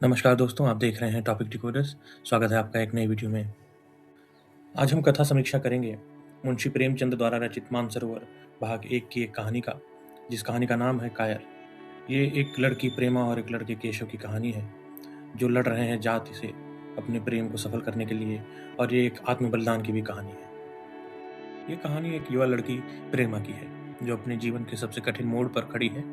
नमस्कार दोस्तों, आप देख रहे हैं टॉपिक डिकोडर्स। स्वागत है आपका एक नई वीडियो में। आज हम कथा समीक्षा करेंगे मुंशी प्रेमचंद द्वारा रचित मानसरोवर भाग 1 की एक कहानी का, जिस कहानी का नाम है कायर। ये एक लड़की प्रेमा और एक लड़के केशव की कहानी है, जो लड़ रहे हैं जाति से अपने प्रेम को सफल करने के लिए, और ये एक आत्म बलिदान की भी कहानी है। ये कहानी एक युवा लड़की प्रेमा की है, जो अपने जीवन के सबसे कठिन मोड़ पर खड़ी है।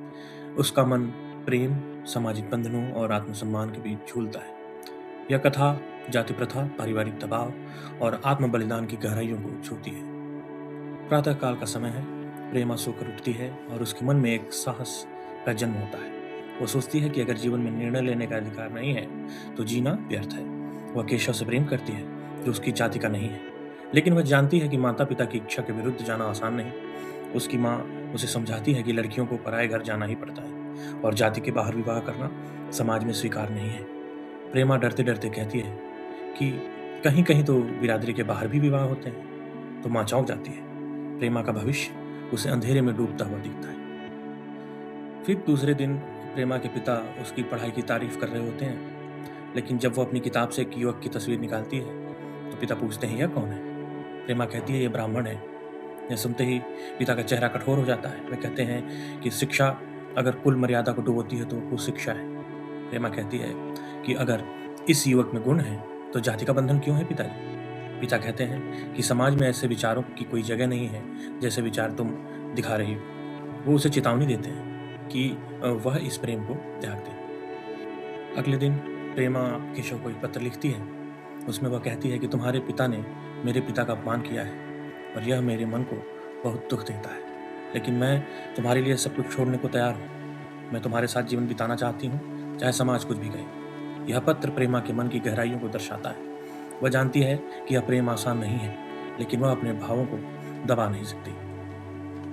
उसका मन प्रेम, सामाजिक बंधनों और आत्मसम्मान के बीच झूलता है। यह कथा जाति प्रथा, पारिवारिक दबाव और आत्म बलिदान की गहराइयों को छूती है। प्रातः काल का समय है। प्रेमा सोकर उठती है और उसके मन में एक साहस का जन्म होता है। वो सोचती है कि अगर जीवन में निर्णय लेने का अधिकार नहीं है तो जीना व्यर्थ है। वह केशव से प्रेम करती है, जो उसकी जाति का नहीं है, लेकिन वह जानती है कि माता पिता की इच्छा के विरुद्ध जाना आसान नहीं। उसकी माँ उसे समझाती है कि लड़कियों को पराये घर जाना ही पड़ता है और जाति के बाहर विवाह करना समाज में स्वीकार नहीं है। प्रेमा डरते डरते कहती है कि कहीं कहीं तो बिरादरी के बाहर भी विवाह होते हैं। तो माँ चौंक जाती है। प्रेमा का भविष्य उसे अंधेरे में डूबता हुआ दिखता है। फिर दूसरे दिन प्रेमा के पिता उसकी पढ़ाई की तारीफ कर रहे होते हैं, लेकिन जब वो अपनी किताब से एक युवक की तस्वीर निकालती है तो पिता पूछते हैं, यह कौन है? प्रेमा कहती है, ये ब्राह्मण है। यह सुनते ही पिता का चेहरा कठोर हो जाता है। वे कहते हैं कि शिक्षा अगर कुल मर्यादा को डुबोती है तो वो शिक्षा है। प्रेमा कहती है कि अगर इस युवक में गुण है तो जाति का बंधन क्यों है पिताजी? पिता कहते हैं कि समाज में ऐसे विचारों की कोई जगह नहीं है जैसे विचार तुम दिखा रही हो। वो उसे चेतावनी देते हैं कि वह इस प्रेम को त्याग दे। अगले दिन प्रेमा केशव को एक पत्र लिखती है। उसमें वह कहती है कि तुम्हारे पिता ने मेरे पिता का अपमान किया है और यह मेरे मन को बहुत दुख देता है, लेकिन मैं तुम्हारे लिए सब कुछ छोड़ने को तैयार हूँ। मैं तुम्हारे साथ जीवन बिताना चाहती हूँ, चाहे समाज कुछ भी कहे। यह पत्र प्रेमा के मन की गहराइयों को दर्शाता है। वह जानती है कि यह प्रेम आसान नहीं है, लेकिन वह अपने भावों को दबा नहीं सकती।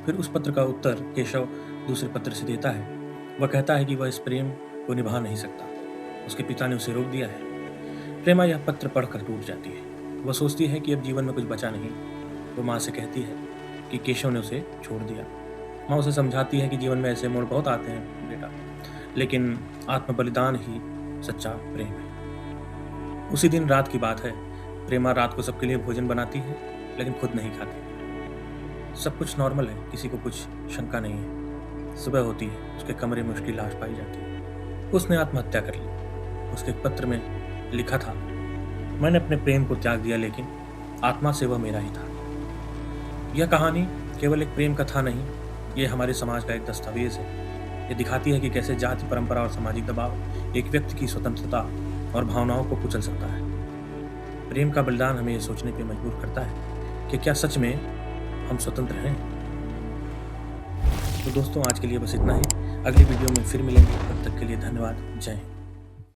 फिर उस पत्र का उत्तर केशव दूसरे पत्र से देता है। वह कहता है कि वह इस प्रेम को निभा नहीं सकता, उसके पिता ने उसे रोक दिया है। प्रेमा यह पत्र पढ़कर टूट जाती है। वह सोचती है कि अब जीवन में कुछ बचा नहीं। वो माँ से कहती है कि केशव ने उसे छोड़ दिया। माँ उसे समझाती है कि जीवन में ऐसे मोड़ बहुत आते हैं बेटा, लेकिन आत्म बलिदान ही सच्चा प्रेम है। उसी दिन रात की बात है। प्रेमा रात को सबके लिए भोजन बनाती है, लेकिन खुद नहीं खाती। सब कुछ नॉर्मल है, किसी को कुछ शंका नहीं है। सुबह होती है, उसके कमरे में उसकी लाश पाई जाती है। उसने आत्महत्या कर ली। उसके पत्र में लिखा था, मैंने अपने प्रेम को त्याग दिया, लेकिन आत्मा से वह मेरा ही था। यह कहानी केवल एक प्रेम कथा नहीं, ये हमारे समाज का एक दस्तावेज है। ये दिखाती है कि कैसे जाति, परंपरा और सामाजिक दबाव एक व्यक्ति की स्वतंत्रता और भावनाओं को कुचल सकता है। प्रेम का बलिदान हमें यह सोचने पर मजबूर करता है कि क्या सच में हम स्वतंत्र हैं। तो दोस्तों, आज के लिए बस इतना ही। अगली वीडियो में फिर मिलेंगे। तब तक के लिए धन्यवाद। जय हिंद।